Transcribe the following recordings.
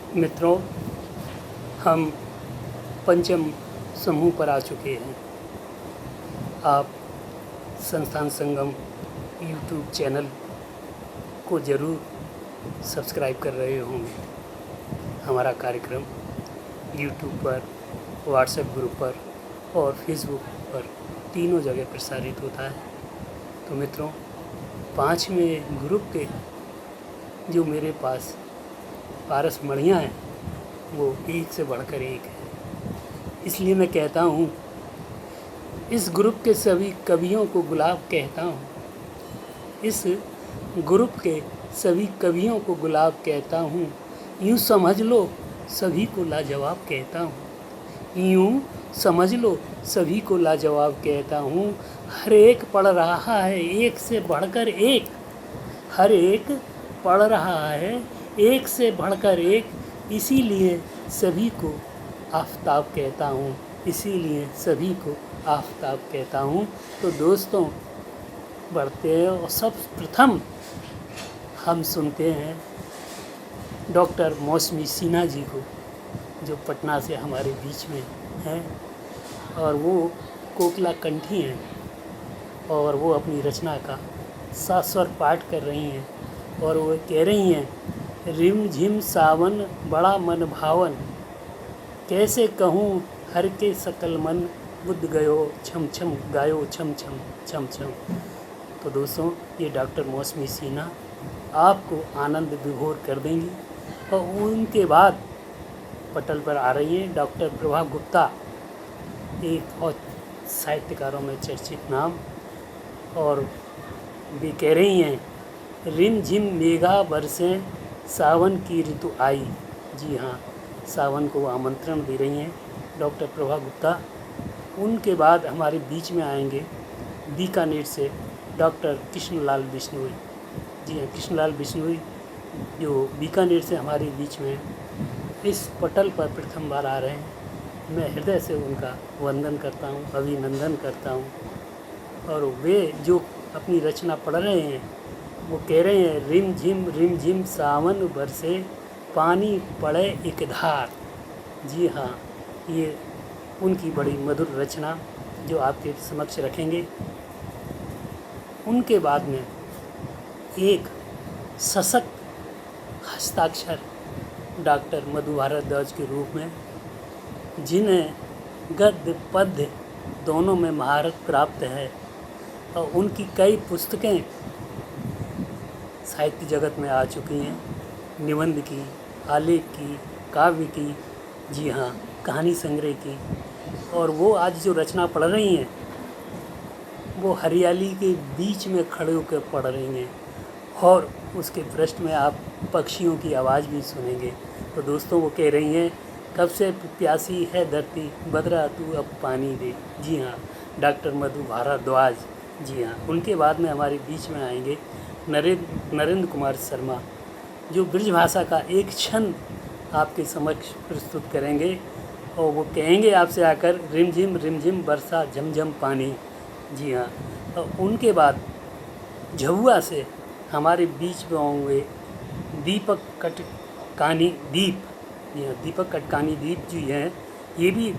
मित्रों, हम पंचम समूह पर आ चुके हैं। आप संस्थान संगम यूट्यूब चैनल को ज़रूर सब्सक्राइब कर रहे होंगे। हमारा कार्यक्रम यूट्यूब पर, व्हाट्सएप ग्रुप पर और फेसबुक पर तीनों जगह प्रसारित होता है। तो मित्रों, 5वें ग्रुप के जो मेरे पास पारस मणियाँ हैं वो एक से बढ़कर एक है। इसलिए मैं कहता हूँ, इस ग्रुप के सभी कवियों को गुलाब कहता हूँ। इस ग्रुप के सभी कवियों को गुलाब कहता हूँ। यूँ समझ लो सभी को लाजवाब कहता हूँ। यूँ समझ लो सभी को लाजवाब कहता हूँ। हर एक पढ़ रहा है एक से बढ़कर एक। हर एक पढ़ रहा है एक से बढ़कर एक। इसीलिए सभी को आफ़ताब कहता हूँ। इसीलिए सभी को आफ़ताब कहता हूँ। तो दोस्तों, बढ़ते हैं और सब प्रथम हम सुनते हैं डॉक्टर मौसमी सिन्हा जी को, जो पटना से हमारे बीच में हैं और वो कोकिला कंठी हैं और वो अपनी रचना का सास्वर पाठ कर रही हैं और वो कह रही हैं, रिम झिम सावन बड़ा मन भावन, कैसे कहूँ हर के सकल मन, बुद्ध गयो छम छम गायो छम छम छम छम। तो दोस्तों, ये डॉक्टर मौसमी सिन्हा आपको आनंद विभोर कर देंगी। और उनके बाद पटल पर आ रही हैं डॉक्टर प्रभा गुप्ता, एक और साहित्यकारों में चर्चित नाम, और भी कह रही हैं, रिम झिम मेघा बरसें सावन की ऋतु आई। जी हाँ, सावन को आमंत्रण दे रही हैं डॉक्टर प्रभा गुप्ता। उनके बाद हमारे बीच में आएंगे बीकानेर से डॉक्टर कृष्णलाल बिश्नोई। जी हाँ, कृष्णलाल बिश्नोई जो बीकानेर से हमारे बीच में इस पटल पर प्रथम बार आ रहे हैं। मैं हृदय से उनका वंदन करता हूँ, अभिनंदन करता हूँ। और वे जो अपनी रचना पढ़ रहे हैं वो कह रहे हैं, रिम झिम सावन बरसे पानी पड़े एक धार। जी हाँ, ये उनकी बड़ी मधुर रचना जो आपके समक्ष रखेंगे। उनके बाद में एक सशक्त हस्ताक्षर डॉक्टर मधु भारद्वाज के रूप में, जिन्हें गद्य पद्य दोनों में महारत प्राप्त है और उनकी कई पुस्तकें साहित्य जगत में आ चुकी हैं, निबंध की, आलेख की, काव्य की, जी हाँ, कहानी संग्रह की। और वो आज जो रचना पढ़ रही हैं वो हरियाली के बीच में खड़े होकर पढ़ रही हैं और उसके पृष्ठ में आप पक्षियों की आवाज़ भी सुनेंगे। तो दोस्तों, वो कह रही हैं, कब से प्यासी है धरती, बदरा तू अब पानी दे। जी हाँ, डॉक्टर मधु भारद्वाज। जी हाँ, उनके बाद में हमारे बीच में आएंगे नरेंद्र कुमार शर्मा, जो ब्रज भाषा का एक छंद आपके समक्ष प्रस्तुत करेंगे और वो कहेंगे आपसे आकर, रिम झिम बरसा झमझम पानी। जी हाँ, और उनके बाद झबुआ से हमारे बीच में होंगे दीपक कटकानी दीप। जी हाँ, दीपक कटकानी दीप जी हैं, ये भी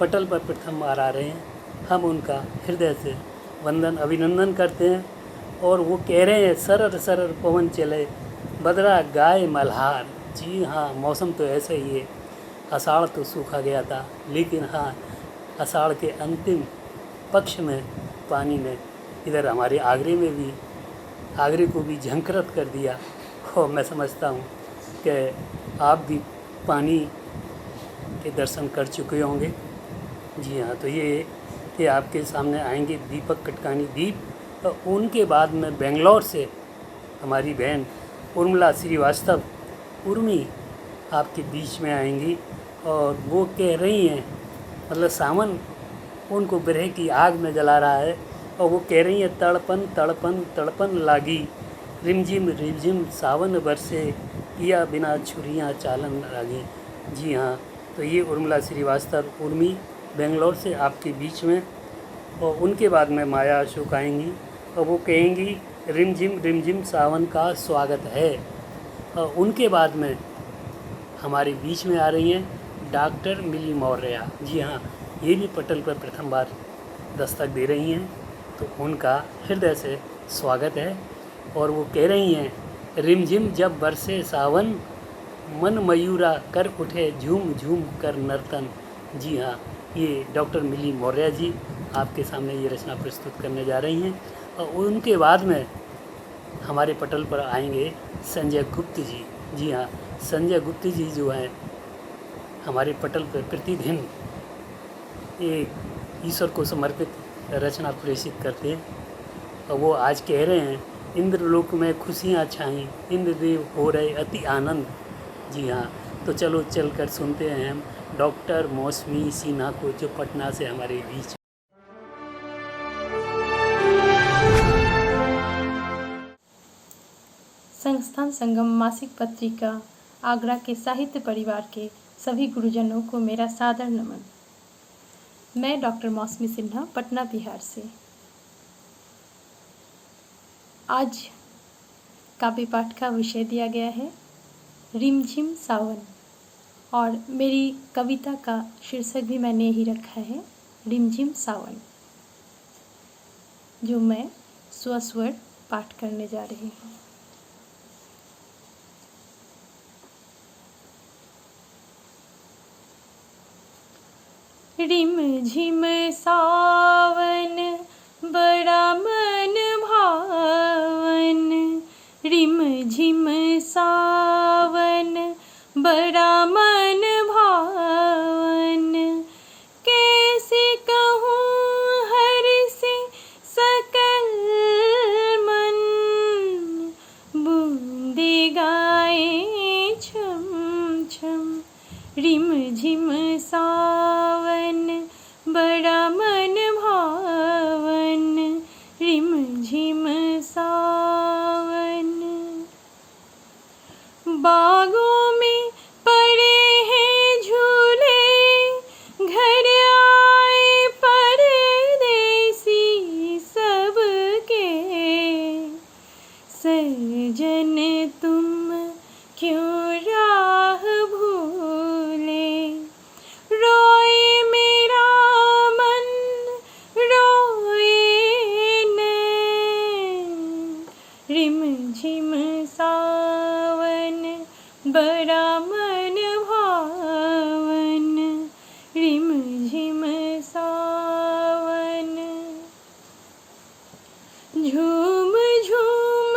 पटल पर प्रथम बार आ रहे हैं। हम उनका हृदय से वंदन अभिनंदन करते हैं। और वो कह रहे हैं, सरर सरर पवन चले बदरा गाय मल्हार। जी हाँ, मौसम तो ऐसा ही है। आषाढ़ तो सूखा गया था, लेकिन हाँ, आषाढ़ के अंतिम पक्ष में पानी ने इधर हमारे आगरे को भी झंकृत कर दिया। और मैं समझता हूँ कि आप भी पानी के दर्शन कर चुके होंगे। जी हाँ, तो ये आपके सामने आएंगे दीपक कटकानी दीप। तो उनके बाद में बेंगलोर से हमारी बहन उर्मिला श्रीवास्तव उर्मी आपके बीच में आएंगी और वो कह रही हैं, मतलब सावन उनको बिरह की आग में जला रहा है और वो कह रही हैं, तड़पन तड़पन तड़पन लागी, रिमझिम सावन बरसे, किया बिना छुरियाँ चालन लागी। जी हाँ, तो ये उर्मिला श्रीवास्तव उर्मी बेंगलोर से आपके बीच में। और उनके बाद में माया अशोक आएंगी और वो कहेंगी, रिमझिम सावन का स्वागत है। और उनके बाद में हमारे बीच में आ रही हैं डॉक्टर मिली मौर्य। जी हाँ, ये भी पटल पर प्रथम बार दस्तक दे रही हैं, तो उनका हृदय से स्वागत है। और वो कह रही हैं, रिमझिम जब बरसे सावन, मन मयूरा कर उठे झूम झूम कर नर्तन। जी हाँ, ये डॉक्टर मिली मौर्य जी आपके सामने ये रचना प्रस्तुत करने जा रही हैं। और उनके बाद में हमारे पटल पर आएंगे संजय गुप्त जी। जी हाँ, संजय गुप्त जी जो हैं हमारे पटल पर प्रतिदिन एक ईश्वर को समर्पित रचना प्रेषित करते हैं। और वो आज कह रहे हैं, इंद्रलोक में खुशियाँ छाईं, इंद्रदेव हो रहे अति आनंद। जी हाँ, तो चलो चलकर सुनते हैं हम डॉक्टर मौसमी सिन्हा को, जो पटना से हमारे बीच। संस्थान संगम मासिक पत्रिका आगरा के साहित्य परिवार के सभी गुरुजनों को मेरा सादर नमन। मैं डॉक्टर मौसमी सिन्हा, पटना बिहार से। आज काव्य पाठ का विषय दिया गया है रिमझिम सावन, और मेरी कविता का शीर्षक भी मैंने ही रखा है रिमझिम सावन, जो मैं स्वस्वर पाठ करने जा रही हूँ। रिमझिम सावन बड़ा मन भावन, रिमझिम सावन बड़ा मन भावन, कैसे कहूँ हर से सकल मन, बूंदे गाए छम छम। रिमझिम सावन बड़ा मन भावन, रिमझिम सावन। बागों में पड़े हैं झूले, घर आए परदेसी सबके, सजन तुम क्यों राह भूले, रोए मेरा मन रोए नैन, रिमझिम सावन बड़ा मन भावन, रिमझिम सावन। झूम झूम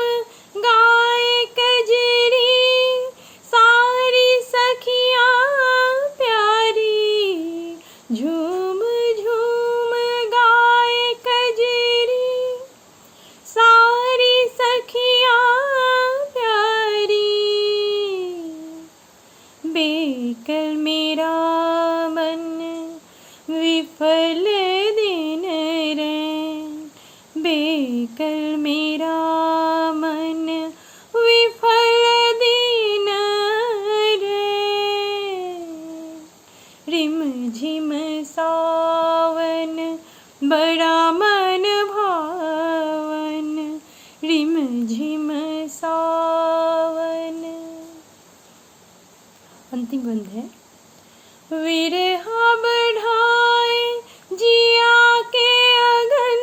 गाए कजरी, सारी सखियाँ प्यारी, झूम झूम गाए कजरी, सारी सखियाँ प्यारी, बेकल मेरा मन विफल दिन रैन, बेकल मेरा मन विफल दिन रैन, रिमझिम सावन बड़ा मन भावन, रिमझिम सावन। अंतिम बंद है। विरहा बढ़ाए जिया के अगन,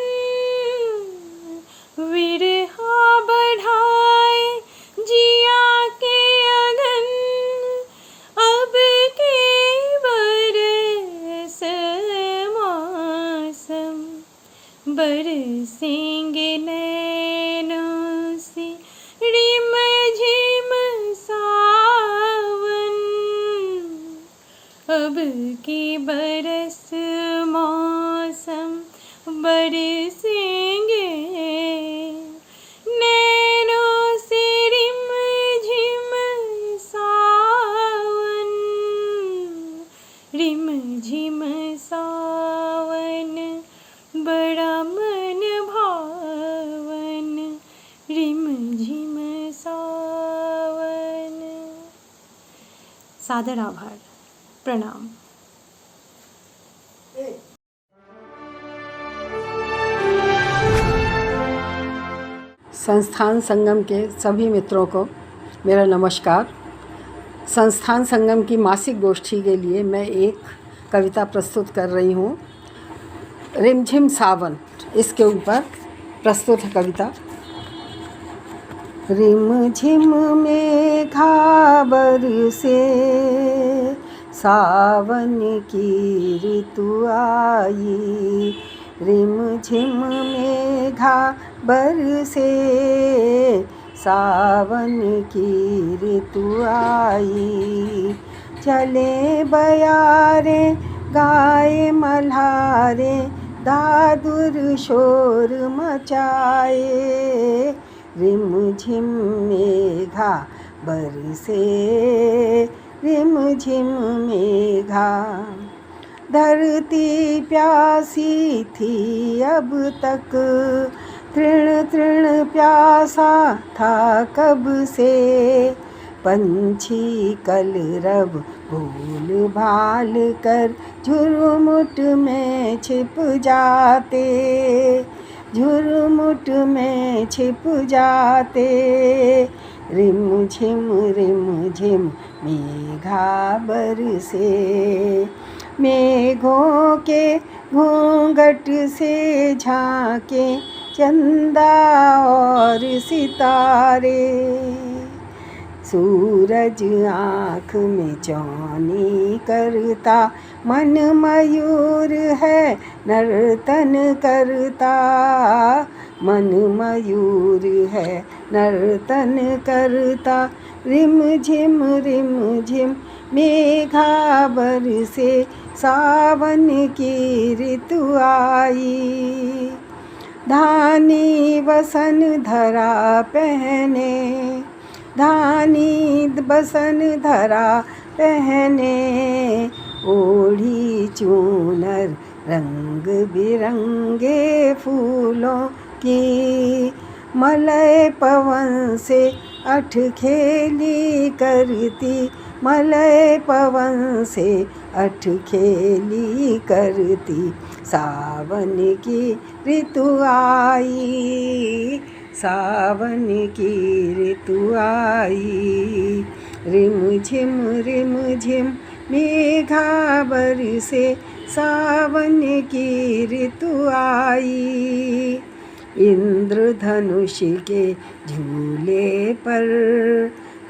विरहा बढ़ाए जिया के अगन, अब के बरस मौसम, बरसेंगे नैनों से रिमझिम सावन, अब की बरस मौसम, बरसेंगे नैनों से रिमझिम सावन, रिमझिम सावन बड़ा मन भावन, रिमझिम सावन। सादर आभार, प्रणाम। संस्थान संगम के सभी मित्रों को मेरा नमस्कार। संस्थान संगम की मासिक गोष्ठी के लिए मैं एक कविता प्रस्तुत कर रही हूँ। रिमझिम सावन, इसके ऊपर प्रस्तुत है कविता। रिमझिम मेघा बरसे, सावन की ऋतु आई। रिमझिम मेघा बरसे, सावन की ऋतु आई। चले बयारे गाए मल्हारे, दादुर शोर मचाए। रिमझिम मेघा बरसे, रिमझिम मेघा। धरती प्यासी थी अब तक, तृण तृण प्यासा था कब से। पंछी कलरव भूल भाल कर झुरमुट में छिप जाते, झुरमुट में छिप जाते। रिमझिम रिमझिम मेघा बरसे, मेघों के घूंघट से झांके चंदा और सितारे। सूरज आँख में चौनी करता, मन मयूर है नर्तन करता। मन मयूर है नर्तन करता। रिमझिम रिमझिम मेघा बरसे, सावन की ऋतु आई। धानी वसन धरा पहने, धानी बसन धरा पहने। ओढ़ी चूनर रंग बिरंगे फूलों की, मलय पवन से अठखेली करती, मलय पवन से अठखेली करती। सावन की ऋतु आई, सावन की ऋतु आई। रिमझिम रिमझिम मेघा बरसे, सावन की ऋतु आई। इंद्रधनुष के झूले पर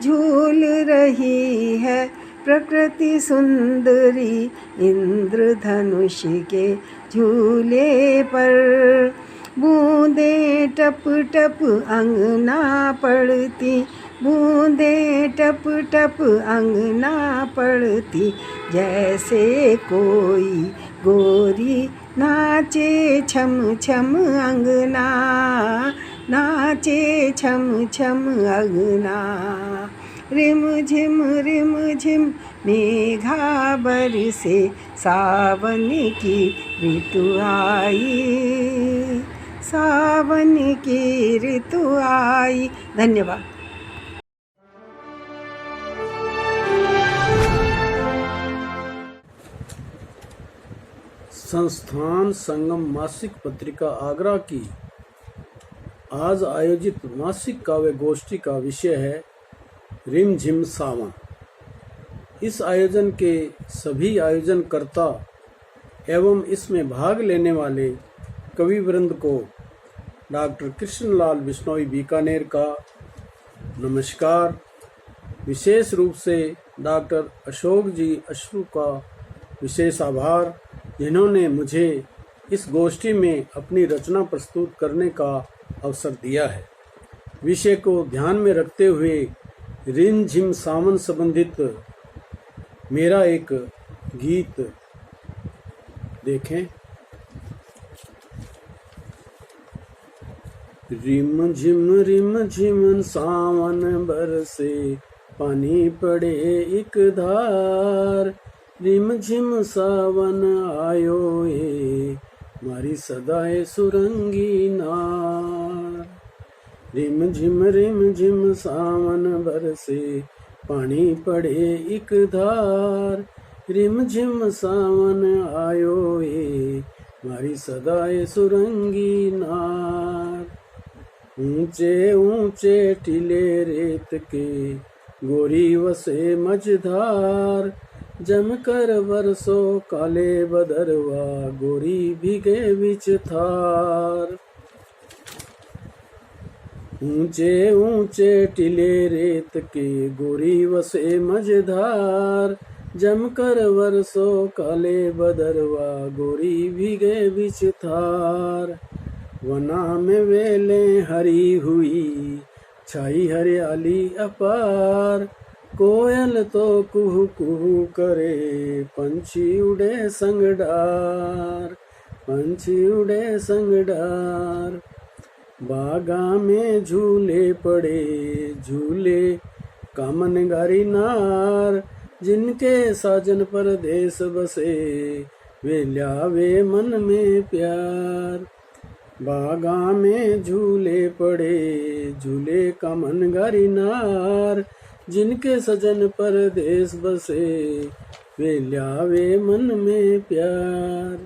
झूल रही है प्रकृति सुंदरी। इंद्रधनुष के झूले पर बूंदे टप टप अंगना पड़ती, बूंदे टप टप अंगना पड़ती। जैसे कोई गोरी नाचे छम छम अंगना, नाचे छम छम अंगना। रिमझिम रिमझिम मेघा बरसे, सावन की ऋतु आई, सावन की ऋतु आई। धन्यवाद। संस्थान संगम मासिक पत्रिका आगरा की आज आयोजित मासिक काव्य गोष्ठी का विषय है रिमझिम सावन। इस आयोजन के सभी आयोजनकर्ता एवं इसमें भाग लेने वाले कवि वृंद को डॉक्टर कृष्णलाल बिश्नोई बीकानेर का नमस्कार। विशेष रूप से डॉक्टर अशोक जी अश्रु का विशेष आभार, जिन्होंने मुझे इस गोष्ठी में अपनी रचना प्रस्तुत करने का अवसर दिया है। विषय को ध्यान में रखते हुए रिमझिम सावन संबंधित मेरा एक गीत देखें। रिमझिम रिमझिम सावन बरसे, पानी पड़े एक धार। रिमझिम सावन आयो ए, मारी सदाए सुरंगी नार। रिमझिम रिमझिम सावन बरसे, पानी पड़े एक धार। रिमझिम सावन आयो ए, मारी सदाए सुरंगी नार। ऊंचे ऊंचे टीले रेत के, गोरी वसे मझधार, जमकर बरसो काले बदरवा, गोरी भीगे बिच थार। ऊंचे ऊंचे टीले रेत के, गोरी वसे मझधार, जमकर बरसो काले बदरवा, गोरी भीगे बिच थार। वना में वेलें हरी हुई, छाई हरियाली अपार, कोयल तो कुहू कुहू करे, पंछी उड़े संग डार, पंछी उड़े संग डार। बागा में झूले पड़े, झूले कामनगारी नार, जिनके साजन परदेस बसे, वे ल्यावे मन में प्यार। बागा में झूले पड़े, झूले कामनगारी नार, जिनके सजन परदेस बसे, वे ल्यावे मन में प्यार।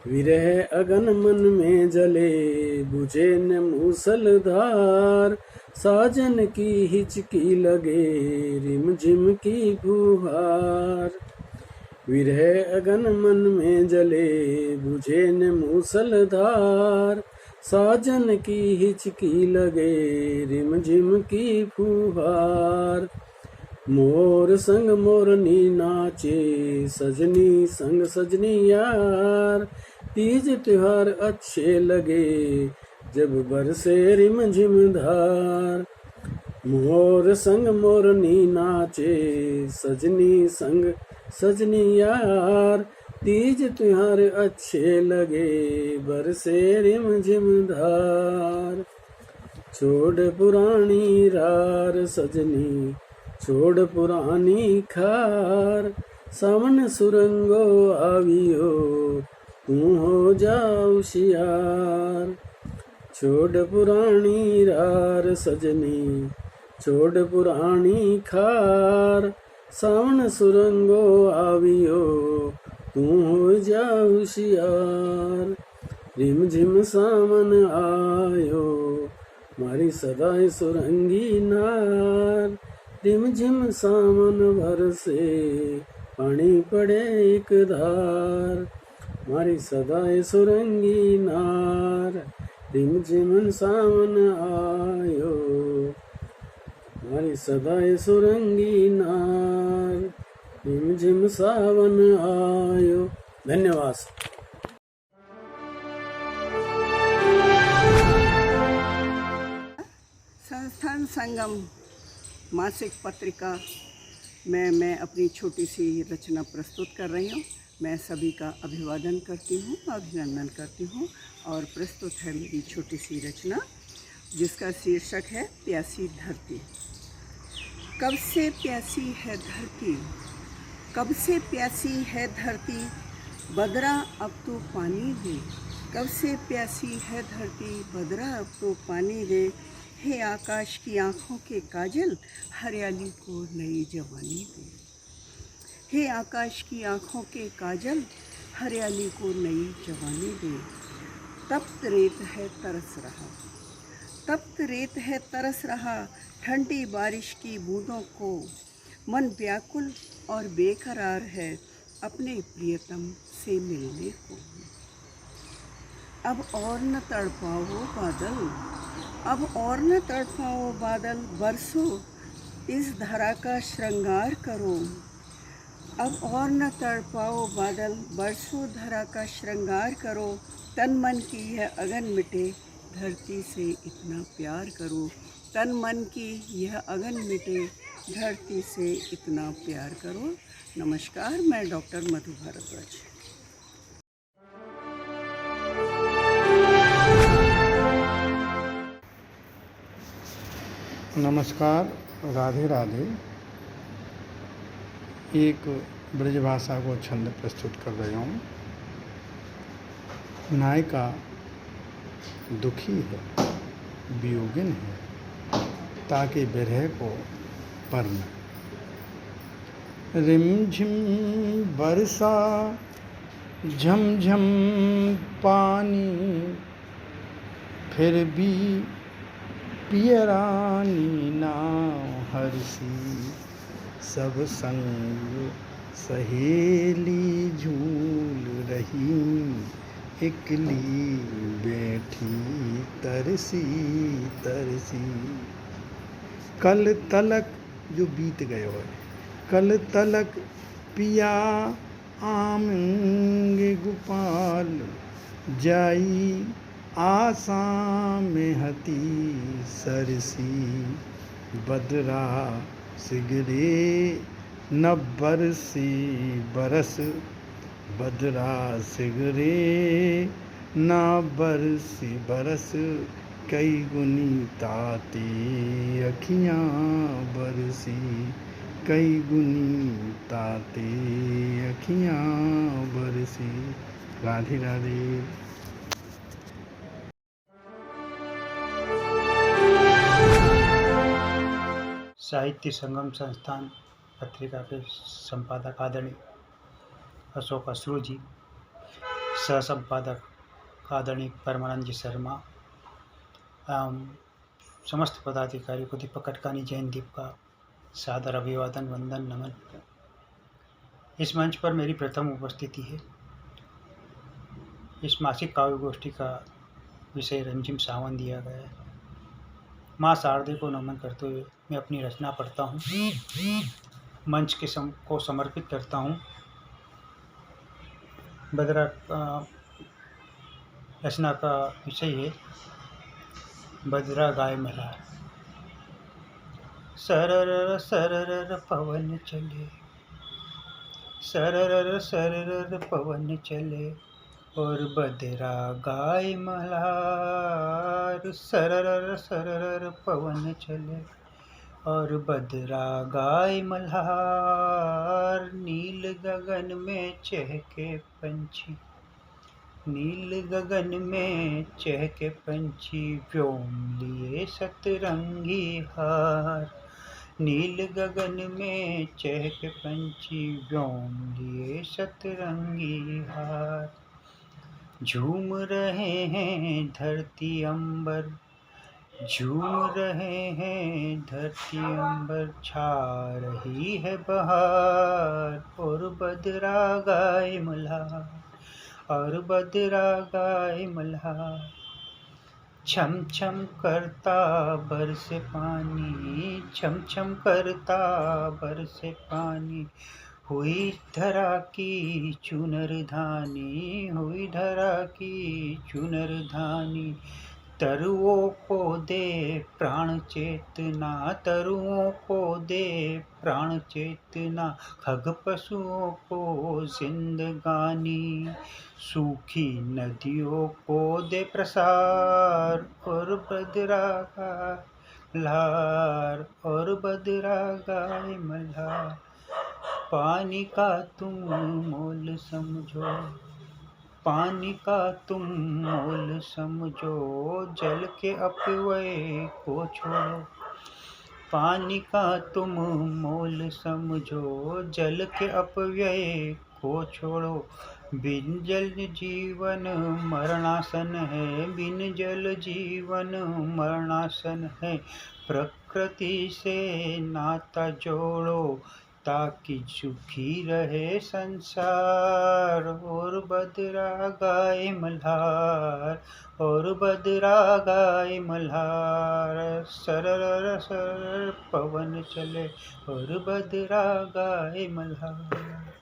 विरह अगन मन में जले, बुझे न मूसलधार, साजन की हिचकी लगे, रिमझिम की फुहार। विरह अगन मन में जले, बुझे न मूसलधार, साजन की हिचकी लगे, रिमझिम की फुहार। मोर संग मोरनी नाचे, सजनी संग सजनी यार, तीज त्योहार अच्छे लगे, जब बरसे रिमझिम धार। मोर संग मोरनी नाचे, सजनी संग सजनी यार, तीज त्योहार अच्छे लगे, बरसे रिमझिम धार। छोड़ पुरानी रार सजनी, छोड़ पुरानी खार, सावन सुरंगो आवियो, तू हो जा होशियार। छोड़ पुरानी रार सजनी, छोड़ पुरानी खार, सावन सुरंगो आवियो, तू हो जा होशियार। रिमझिम सावन आयो, मारी सदाई सुरंगी नार, रिमझिम सावन बरसे, पानी पड़े एक धार, मारी सदाई सुरंगी नार, रिमझिम सावन आयो, मारी सदाई सुरंगी नार, रिमझिम सावन आयो। धन्यवाद। संस्थान संगम मासिक पत्रिका में मैं अपनी छोटी सी रचना प्रस्तुत कर रही हूँ। मैं सभी का अभिवादन करती हूँ, अभिनंदन करती हूँ और प्रस्तुत है मेरी छोटी सी रचना जिसका शीर्षक है प्यासी धरती। कब से प्यासी है धरती, कब से प्यासी है धरती, बदरा अब तो पानी दे। कब से प्यासी है धरती, बदरा अब तो पानी दे। हे आकाश की आँखों के काजल, हरियाली को नई जवानी दे। हे आकाश की आँखों के काजल, हरियाली को नई जवानी दे। तप्त रेत है तरस रहा, तप्त रेत है तरस रहा, ठंडी बारिश की बूंदों को मन व्याकुल और बेकरार है अपने प्रियतम से मिलने को। अब और न तड़पाओ बादल, अब और न तड़पाओ बादल, बरसों इस धरा का श्रृंगार करो। अब और न तड़पाओ बादल, बरसों धरा का श्रृंगार करो। तन मन की यह अगन मिटे, धरती से इतना प्यार करो। तन मन की यह अगन मिटे, धरती से इतना प्यार करो। नमस्कार, मैं डॉक्टर मधु भारद्वाज। नमस्कार, राधे राधे। एक ब्रजभाषा को छंद प्रस्तुत कर रही हूँ। नायिका दुखी है, वियोगिन है, ताकि बिरह को पर न। रिमझिम बरसा झमझम पानी, फिर भी पियरानी नाव हरसी, सब संग सहेली झूल रही, इकली बैठी तरसी तरसी। कल तलक जो बीत गयो है, कल तलक पिया आमंग गोपाल, जाई आसा में हती सरसी। बदरा सिगरे न बरसी बरस, बदरा सिगरे न बरसी बरस, कई गुनी ताते अखियाँ बरसी, कई गुनी ताते अखियाँ बरसी। राधे राधे। साहित्य संगम संस्थान पत्रिका के संपादक आदरणीय अशोक अश्रू जी, सह संपादक आदरणीय परमानंद जी शर्मा एवं समस्त पदाधिकारियों को दीपक कटकानी जयंदीप का सादर अभिवादन, वंदन, नमन। इस मंच पर मेरी प्रथम उपस्थिति है। इस मासिक काव्य गोष्ठी का विषय रिमझिम सावन दिया गया है। माँ शारदे को नमन करते हुए मैं अपनी रचना पढ़ता हूँ, मंच के को समर्पित करता हूँ। बदरा रचना का विषय है बदरा गाय मल्हार। सरर सरर पवन चले, सरर सरर पवन चले, और बदरा गाय मल्हार। सरर सरर पवन चले और बदरा गाय मल्हार। नील गगन में चहके पंछी, नील गगन में चहके पंछी, व्योम लिए सतरंगी हार। नील गगन में चहके पंछी, व्योम लिए सतरंगी हार। झूम रहे हैं धरती अंबर, झूम रहे हैं धरती अंबर, छा रही है बहार। और बदरा गाय मल्हार, और बदरा गाय मल्हार। छम छम करता बरसे पानी, छम छम करता बरसे पानी, हुई धरा की चुनर धानी, हुई धरा की चुनर धानी। तरुओं को दे प्राण चेतना, तरुओं को दे प्राण चेतना, खग पशुओं को जिंदगानी। सूखी नदियों को दे प्रसार, और बदरा गाय मल्हार, और बदरा गाय मल्हार। पानी का तुम मोल समझो, पानी का तुम मोल समझो, जल के अपव्यय को छोड़ो। पानी का तुम मोल समझो, जल के अपव्यय को छोड़ो। बिन जल जीवन मरणासन है, बिन जल जीवन मरणासन है। प्रकृति से नाता जोड़ो, ताकि सुखी रहे संसार। और बदरा गाय मल्हार, और बदरा गाय मल्हार। सरर सरर पवन चले, और बदरा गाय मल्हार।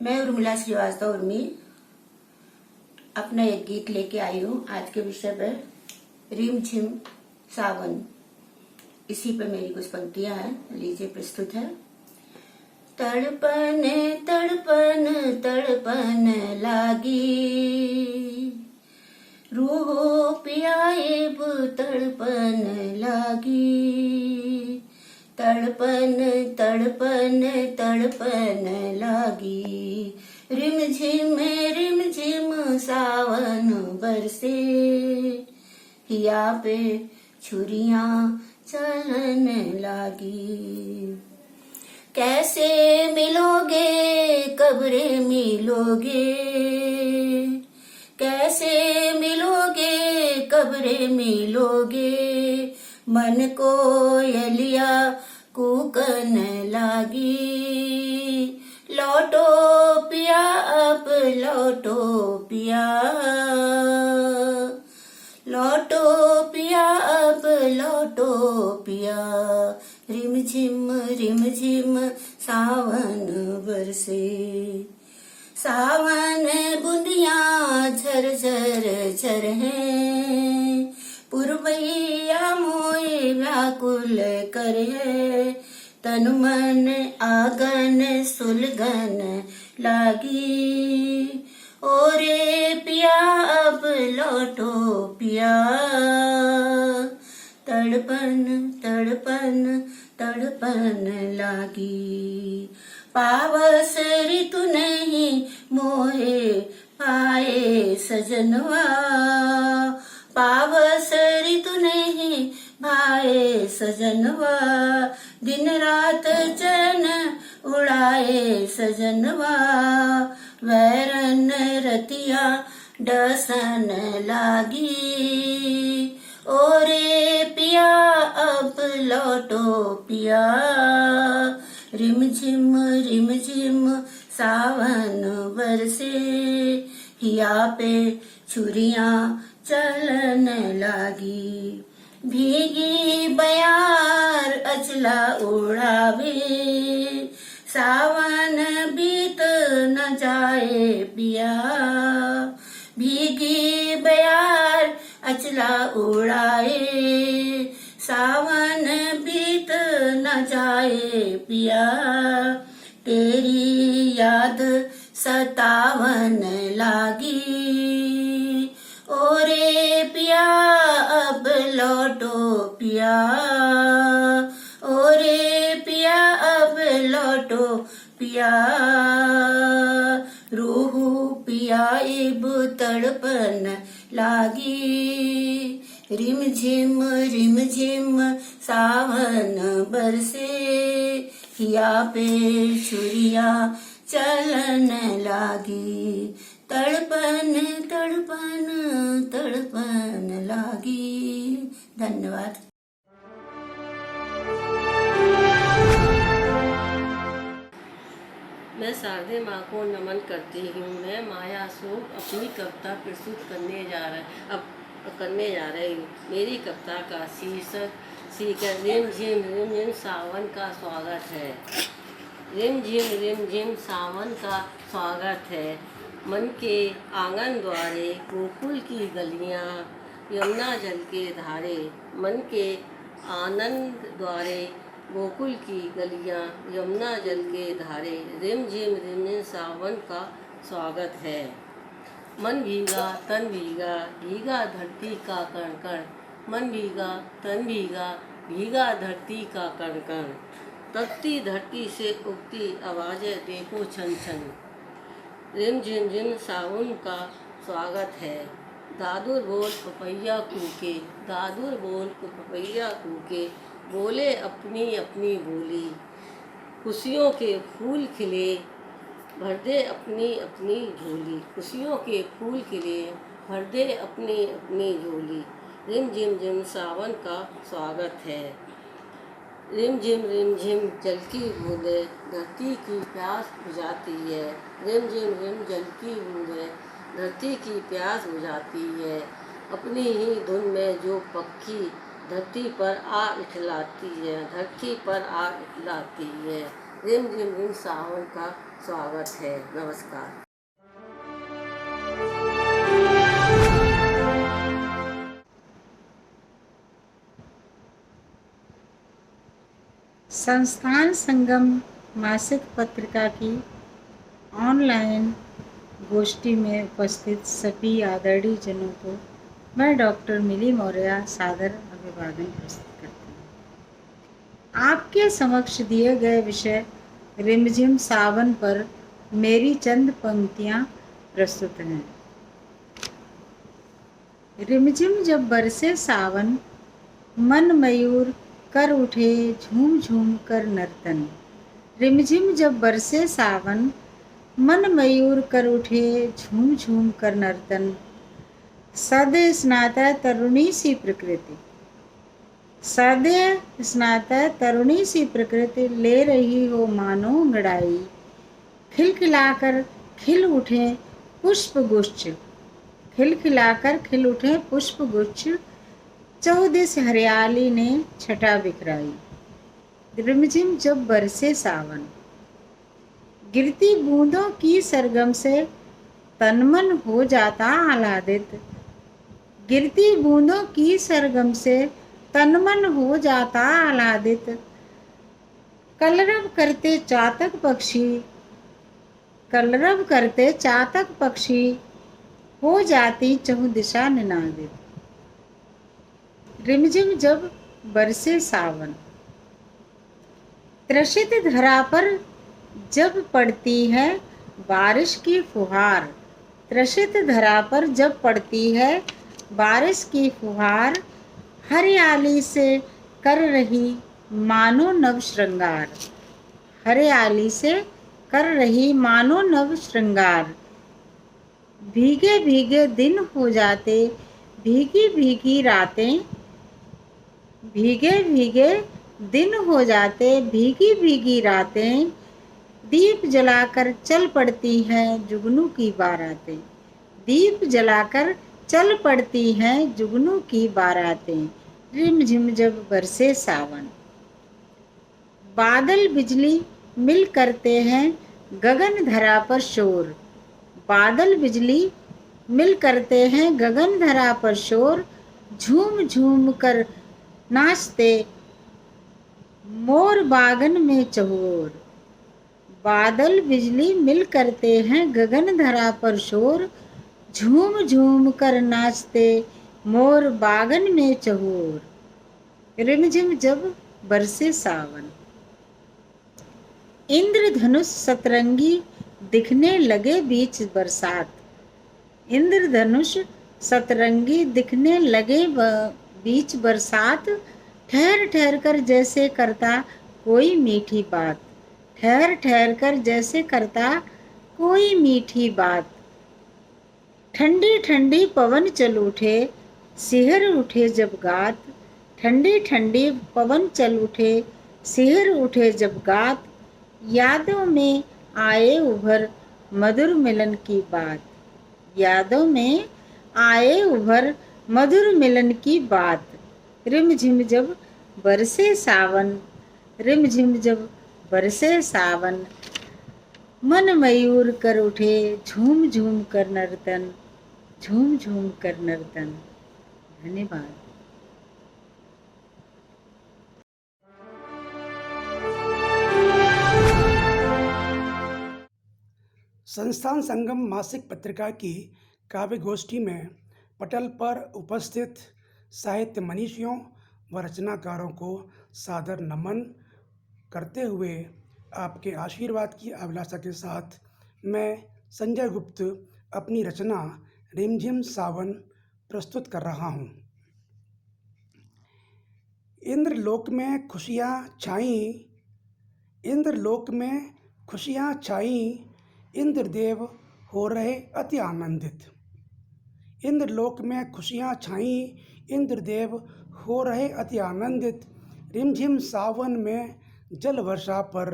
मैं उर्मिला श्रीवास्तव उर्मी अपना एक गीत लेके आई हूँ आज के विषय पर, रिमझिम सावन। इसी पे मेरी कुछ पंक्तियां हैं, लीजिए प्रस्तुत है। तड़पन तड़पन तड़पन लागी, रूह पियाएब तड़पन लागी। तड़पन तड़पन तड़पन लागी, रिमझिम रिमझिम सावन बरसे, हिया पे छुरियां चलन लागी। कैसे मिलोगे कब्रे मिलोगे, कैसे मिलोगे कब रे मिलोगे, मन को यलिया कूकन लागी। लौटो पिया अब लौटो पिया, लौटो पिया अब लौटो पिया। रिम झिम सावन बरसे, सावन बूंदियां झर झर झर हैं। पुरवैया मोए व्याकुल कर है, तन मन आगन सुलगन लागी। ओरे पिया अब लौटो पिया, तड़पन तड़पन तड़पन लागी। पावस ऋतु नहीं मोहे पाए सजनवा, पावस ऋतु नहीं भाए सजनवा। दिन रात चैन उड़ाए सजनवा, वैरन रतिया डसन लागी। ओरे पिया अब लौटो पिया, रिम झिम सावन बरसे। हिया पे छुरियां चलन लागी, भीगी बयार अचला उड़ावे। सावन बीत न जाए पिया, भीगी बयार अचला उड़ाए। सावन बीत न जाए पिया, तेरी याद सतावन लागी। ओरे पिया अब लौटो पिया, ओरे पिया अब लौटो पिया। रूह पिया इब तड़पन लागी। रिम झिम सावन बरसे, हिया पे छुरिया चलन लागी। तड़पन तड़पन तड़पन लागी। धन्यवाद। मैं शारदे माँ को नमन करती हूँ। मैं माया सूप अपनी कविता प्रस्तुत करने जा रही हूँ। मेरी कविता का शीर्षक रिम झिम सावन का स्वागत है। रिम झिम सावन का स्वागत है। मन के आंगन द्वारे गोकुल की गलियाँ, यमुना जल के धारे। मन के आनंद द्वारे गोकुल की गलियाँ, यमुना जल के धारे। रिम झिम सावन का स्वागत है। मन भीगा तन भीगा, भीगा धरती का कण कण। मन भीगा तन भीगा, भीगा धरती का कण कण। तपती धरती से उगती आवाज़ें देखो छन छन। रिम झिम सावन का स्वागत है। दादुर बोल पपैया कूके, दादुर बोल पपैया कूके। बोले अपनी अपनी बोली, खुशियों के फूल खिले, भर दे अपनी अपनी झोली। खुशियों के फूल खिले, भर दे अपनी अपनी झोली। रिम झिम सावन का स्वागत है। रिम झिम जल की बूंदें धरती की प्यास बुझाती है। रिम झिम जल की बूंदें धरती की प्यास बुझाती है। अपनी ही धुन में जो पक्षी धरती पर आ इठलाती है, धरती पर आ इठलाती है। रिम झिम सावन का स्वागत है। नमस्कार। संस्थान संगम मासिक पत्रिका की ऑनलाइन गोष्ठी में उपस्थित सभी आदरणीय जनों को मैं डॉक्टर मिली मौर्य सादर अभिवादन प्रस्तुत करती हूँ। आपके समक्ष दिए गए विषय रिमझिम सावन पर मेरी चंद पंक्तियाँ प्रस्तुत हैं। रिमझिम जब बरसे सावन, मन मयूर कर उठे झूम झूम कर नर्तन। रिमझिम जब बरसे सावन, मन मयूर कर उठे झूम झूम कर नर्तन। सदय स्नाता तरुणी सी प्रकृति, सदय स्नाता तरुणी सी प्रकृति ले रही हो मानो अंगड़ाई, खिलखिलाकर खिल उठे पुष्प गुच्छ, खिलखिलाकर खिल उठे पुष्प गुच्छ, चौदिस हरियाली ने छटा बिखराई। रिमझिम जब बरसे सावन, गिरती बूंदों की सरगम से तनमन हो जाता आह्लादित, गिरती बूंदों की सरगम से तनमन हो जाता आह्लादित, कलरव करते चातक पक्षी, कलरव करते चातक पक्षी हो जाती चहुदिशा निनादित। रिमझिम जब बरसे सावन, त्रसित धरा पर जब पड़ती है बारिश की फुहार, त्रसित धरा पर जब पड़ती है बारिश की फुहार, हरियाली से कर रही मानो नव श्रृंगार, हरियाली से कर रही मानो नव श्रृंगार। भीगे भीगे दिन हो जाते, भीगी भीगी रातें, भीगे भीगे दिन हो जाते, भीगी भीगी रातें, दीप जलाकर चल पड़ती हैं जुगनू की बारातें, दीप जलाकर चल पड़ती हैं जुगनू की बारातें। रिमझिम जब बरसे सावन, बादल बिजली मिल करते हैं गगन धरा पर शोर, बादल बिजली मिल करते हैं गगन धरा पर शोर, झूम झूम कर नाचते मोर बागन में चहोर, बादल बिजली मिल करते हैं गगन धरा पर शोर, झूम झूम कर नाचते मोर बागन में चहोर। रिमझिम जब बरसे सावन, इंद्रधनुष सतरंगी दिखने लगे बीच बरसात, इंद्रधनुष सतरंगी दिखने लगे बीच बरसात, ठहर ठहर कर जैसे करता कोई मीठी बात, ठहर ठहर कर जैसे करता कोई मीठी बात। ठंडी ठंडी पवन चल उठे सिहर उठे जब गात, ठंडी ठंडी पवन चल उठे सिहर उठे जब गात, यादों में आए उभर मधुर मिलन की बात, यादों में आए उभर मधुर मिलन की बात। रिमझिम जब बरसे सावन, रिमझिम जब बरसे सावन, मन मयूर कर उठे झूम झूम कर नर्तन, झूम झूम कर नर्तन। धन्यवाद। संस्थान संगम मासिक पत्रिका की काव्य गोष्ठी में पटल पर उपस्थित साहित्य मनीषियों व रचनाकारों को सादर नमन करते हुए आपके आशीर्वाद की अभिलाषा के साथ मैं संजय गुप्त अपनी रचना रिमझिम सावन प्रस्तुत कर रहा हूँ। इंद्रलोक में खुशियाँ छाईं, इंद्रलोक में खुशियाँ छाईं, इंद्रदेव हो रहे अति आनंदित, इंद्रलोक में खुशियाँ छाईं, इंद्रदेव हो रहे अति आनंदित। रिमझिम सावन में जल वर्षा पर,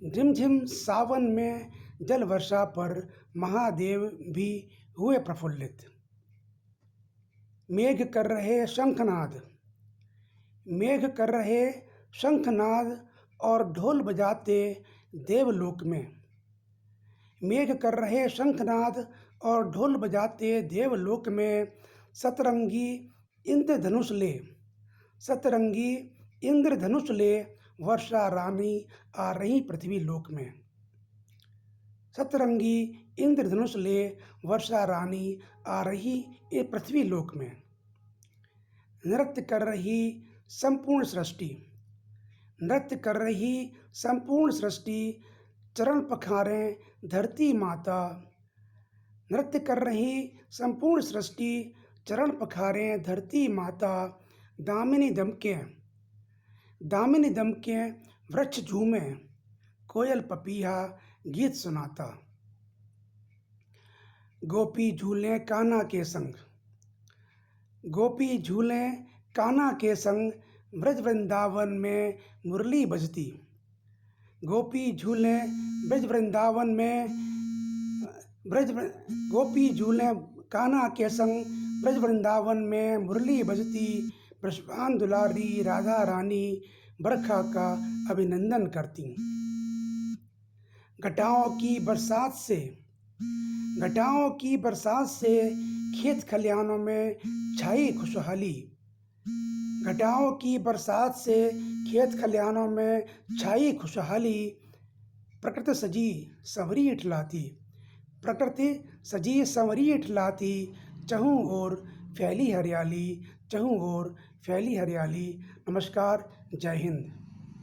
रिमझिम सावन में जल वर्षा पर महादेव भी हुए प्रफुल्लित। मेघ कर रहे शंखनाद, मेघ कर रहे शंखनाद और ढोल बजाते देवलोक में, मेघ कर रहे शंखनाद और ढोल बजाते देवलोक में। सतरंगी इंद्रधनुष ले, सतरंगी इंद्रधनुष ले वर्षा रानी आ रही पृथ्वी लोक में, सतरंगी इंद्रधनुष ले वर्षा रानी आ रही ये पृथ्वी लोक में। नृत्य कर रही संपूर्ण सृष्टि, नृत्य कर रही संपूर्ण सृष्टि, चरण पखारें धरती माता, नृत्य कर रही संपूर्ण सृष्टि, चरण पखारें धरती माता। दामिनी दमके, दामिनी दमके वृक्ष झूमे, कोयल पपीहा गीत सुनाता। गोपी झूले कान्हा के संग, गोपी झूलें कान्हा के संग ब्रज वृंदावन में मुरली बजती। गोपी झूलें ब्रज वृंदावन में गोपी झूलें कान्हा के संग ब्रज वृंदावन में मुरली बजती। ब्रजपान दुलारी राधा रानी बरखा का अभिनंदन करती। घटाओं की बरसात से खेत खलिहानों में छाई खुशहाली। घटाओं की बरसात से खेत खलिहानों में छाई खुशहाली। प्रकृति सजी संवरी इठलाती। चहूँ ओर फैली हरियाली। नमस्कार, जय हिंद।